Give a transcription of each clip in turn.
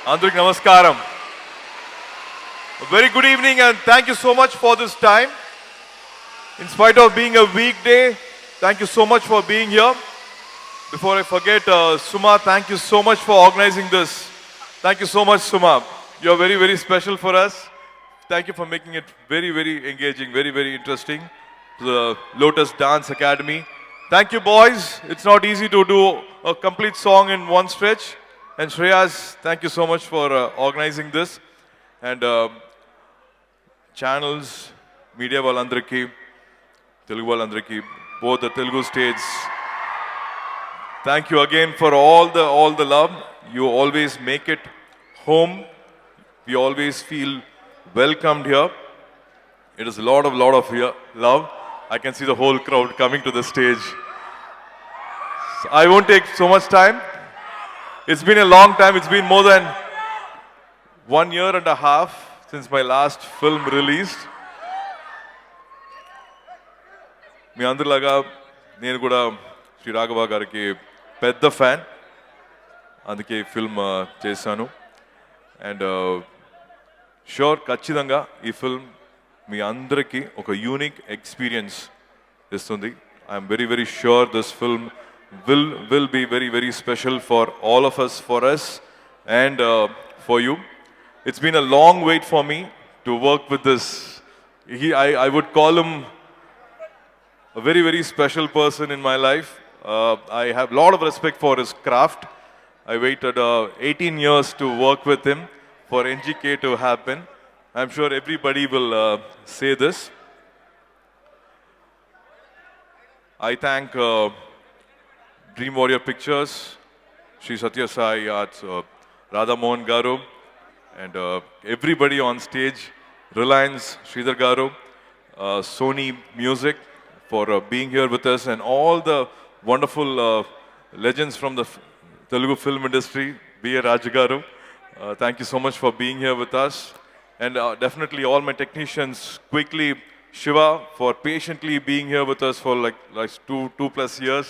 Andrik Namaskaram. A very good evening and thank you so much for this time. In spite of being a weekday, thank you so much for being here. Before I forget, Suma, thank you so much for organizing this. Thank you so much, Suma. You're very, very special for us. Thank you for making it very, very engaging, very, very interesting. The Lotus Dance Academy. Thank you, boys. It's not easy to do a complete song in one stretch. And Shreyas, thank you so much for organizing this. And channels, media Valandriki, Telugu Valandriki, both the Telugu states. Thank you again for all the love. You always make it home. We always feel welcomed here. It is a lot of love. I can see the whole crowd coming to the stage. So I won't take so much time. It's been a long time. It's been more than 1 year and a half since my last film released. మీ అందరిలాగా నేను కూడా శ్రీ రాఘవ గారికి పెద్ద fan, అందుకే film చేశాను. And sure ఖచ్చితంగా ఈ film మీ అందరికీ ఒక యూనిక్ ఎక్స్పీరియన్స్ ఇస్తుంది. I'm very very sure this film will be very very special for all of us, for us and for you. It's been a long wait for me to work with this. I would call him a very very special person in my life. I have a lot of respect for his craft. I waited 18 years to work with him for NGK to happen. I'm sure everybody will say this. I thank Dream Warrior Pictures, Sri Satya Sai Arts, Radha Mohan Garu, and everybody on stage, Reliance, Sridhar Garu, Sony Music for being here with us, and all the wonderful legends from the Telugu film industry, B.A. Rajagaru. Thank you so much for being here with us. And definitely all my technicians, quickly Shiva for patiently being here with us for like two plus years.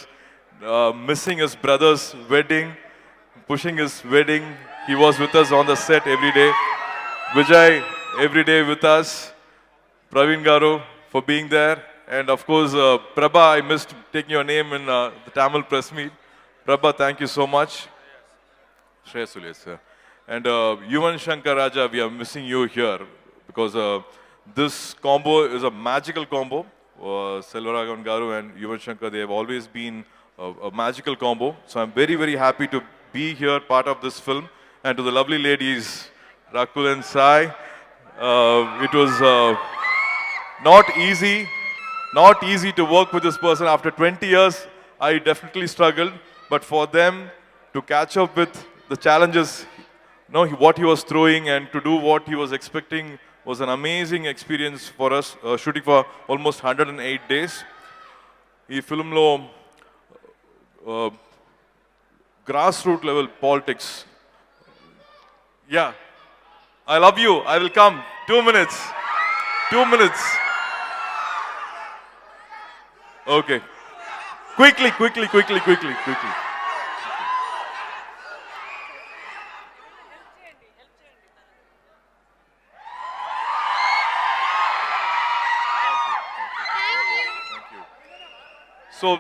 Missing his brother's wedding, pushing his wedding. He was with us on the set every day. Vijay, every day with us. Praveen Garu for being there. And of course, Prabha, I missed taking your name in the Tamil press meet. Prabha, thank you so much. Shreyas Sules, sir. And Yuvan Shankar Raja, we are missing you here because this combo is a magical combo. Selvaraghavan Garu and Yuvan Shankar, they have always been a magical combo. So I'm very, very happy to be here, part of this film. And to the lovely ladies, Rakul and Sai, it was not easy to work with this person. After 20 years, I definitely struggled. But for them to catch up with the challenges, what he was throwing and to do what he was expecting was an amazing experience for us, shooting for almost 108 days. This film lo grassroots level politics. Yeah, I love you. I will come. 2 minutes. 2 minutes. Okay. Quickly. So,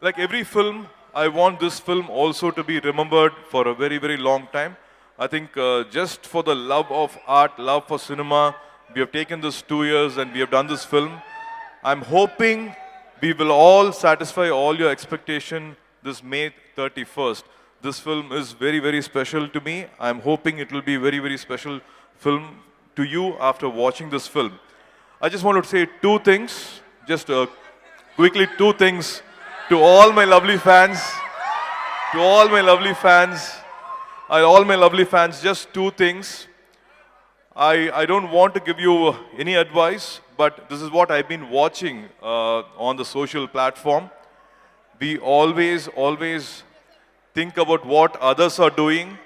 like every film, I want this film also to be remembered for a very, very long time. I think just for the love of art, love for cinema, we have taken this 2 years and we have done this film. I'm hoping we will all satisfy all your expectation this May 31st. This film is very, very special to me. I'm hoping it will be very, very special film to you after watching this film. I just want to say two things, just quickly two things. To all my lovely fans, just two things. I don't want to give you any advice, but this is what I've been watching on the social platform. We always think about what others are doing.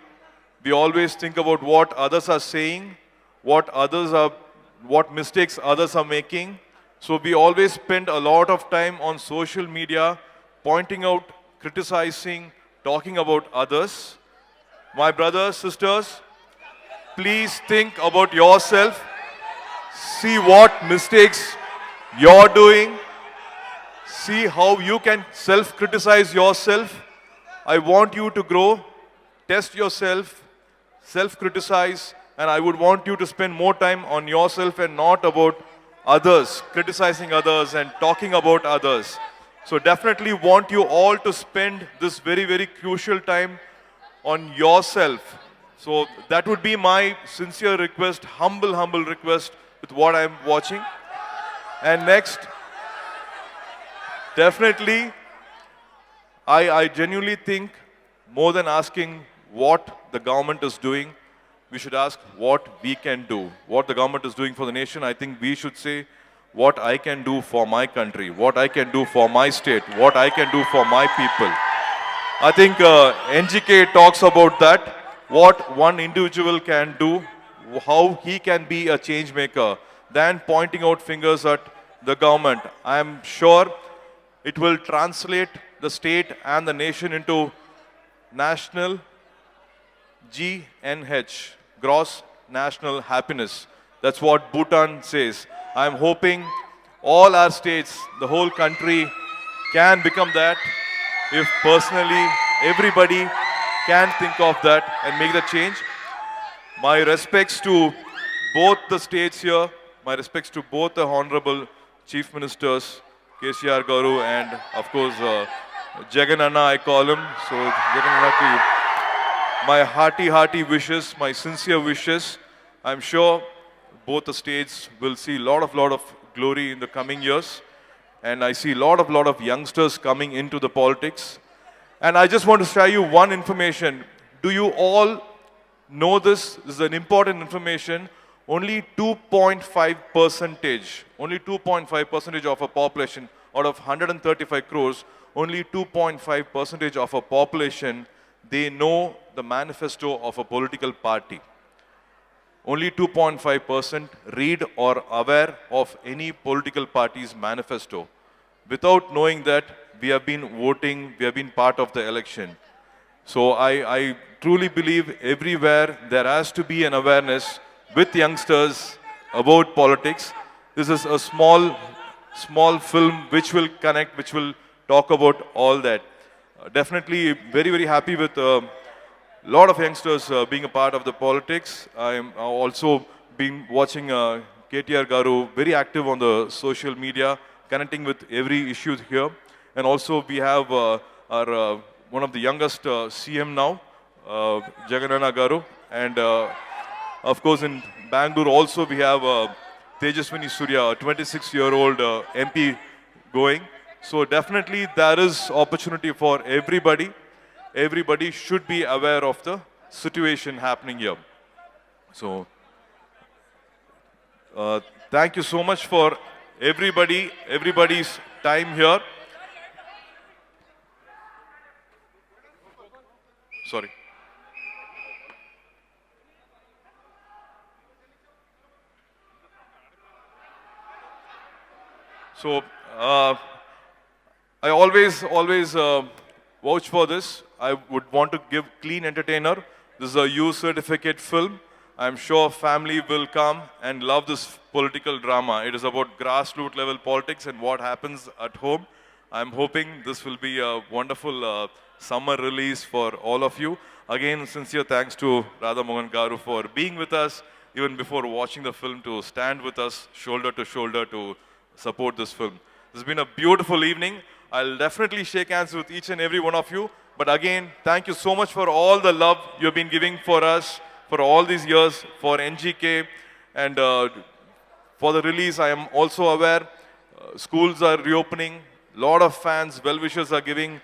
We always think about what others are saying, what mistakes others are making. So we always spend a lot of time on social media pointing out, criticizing, talking about others. My brothers, sisters, please think about yourself. See what mistakes you're doing. See how you can self-criticize yourself. I want you to grow, test yourself, self-criticize, and I would want you to spend more time on yourself and not about others, criticizing others and talking about others. So definitely want you all to spend this very, very crucial time on yourself. So that would be my sincere request, humble request with what I'm watching. And next, definitely, I genuinely think more than asking what the government is doing, we should ask what we can do. What the government is doing for the nation, I think we should say what I can do for my country, what I can do for my state, what I can do for my people. I think NGK talks about that, what one individual can do, how he can be a change maker, than pointing out fingers at the government. I am sure it will translate the state and the nation into national GNH, gross national happiness. That's what Bhutan says. I'm hoping all our states, the whole country can become that if personally everybody can think of that and make the change. My respects to both the states here, my respects to both the Honorable Chief Ministers, KCR Garu and of course Jagan Anna I call him. So Jagan Anna to you. My hearty wishes, my sincere wishes. I'm sure both the states will see a lot of glory in the coming years. And I see a lot of youngsters coming into the politics. And I just want to share you one information. Do you all know this? This is an important information. Only 2.5% of a population out of 135 crores, only 2.5% of a population, they know the manifesto of a political party. Only 2.5% read or aware of any political party's manifesto. Without knowing that, we have been voting, we have been part of the election. So I truly believe everywhere there has to be an awareness with youngsters about politics. This is a small film which will connect, which will talk about all that. Definitely very happy with a lot of youngsters being a part of the politics. I'm also been watching KTR Garu very active on the social media, connecting with every issue here. And also we have our one of the youngest CM now, Jagananna Garu. And of course in Bangalore also we have Tejaswini Surya, a 26-year-old MP going. So definitely there is opportunity for everybody. Everybody should be aware of the situation happening here. So thank you so much for everybody's time here. Sorry. So I always vouch for this. I would want to give Clean Entertainer. This is a U certificate film. I'm sure family will come and love this political drama. It is about grassroots level politics and what happens at home. I'm hoping this will be a wonderful summer release for all of you. Again, sincere thanks to Radha Mohan Garu for being with us even before watching the film, to stand with us shoulder to shoulder to support this film. This has been a beautiful evening. I'll definitely shake hands with each and every one of you. But again, thank you so much for all the love you've been giving for us for all these years, for NGK. And for the release, I am also aware schools are reopening. Lot of fans, well-wishers are giving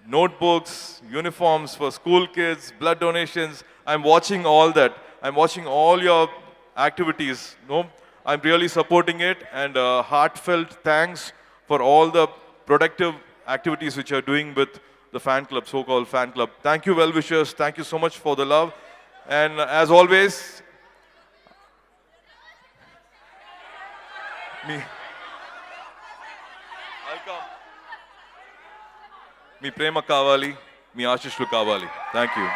notebooks, uniforms for school kids, blood donations. I'm watching all that. I'm watching all your activities. No, I'm really supporting it, and heartfelt thanks for all the productive activities which you're doing with the fan club, so-called fan club. Thank you, well-wishers. Thank you so much for the love. And as always, మీ ప్రేమ కావాలి, మీ ఆశీస్సులు కావాలి. Thank you.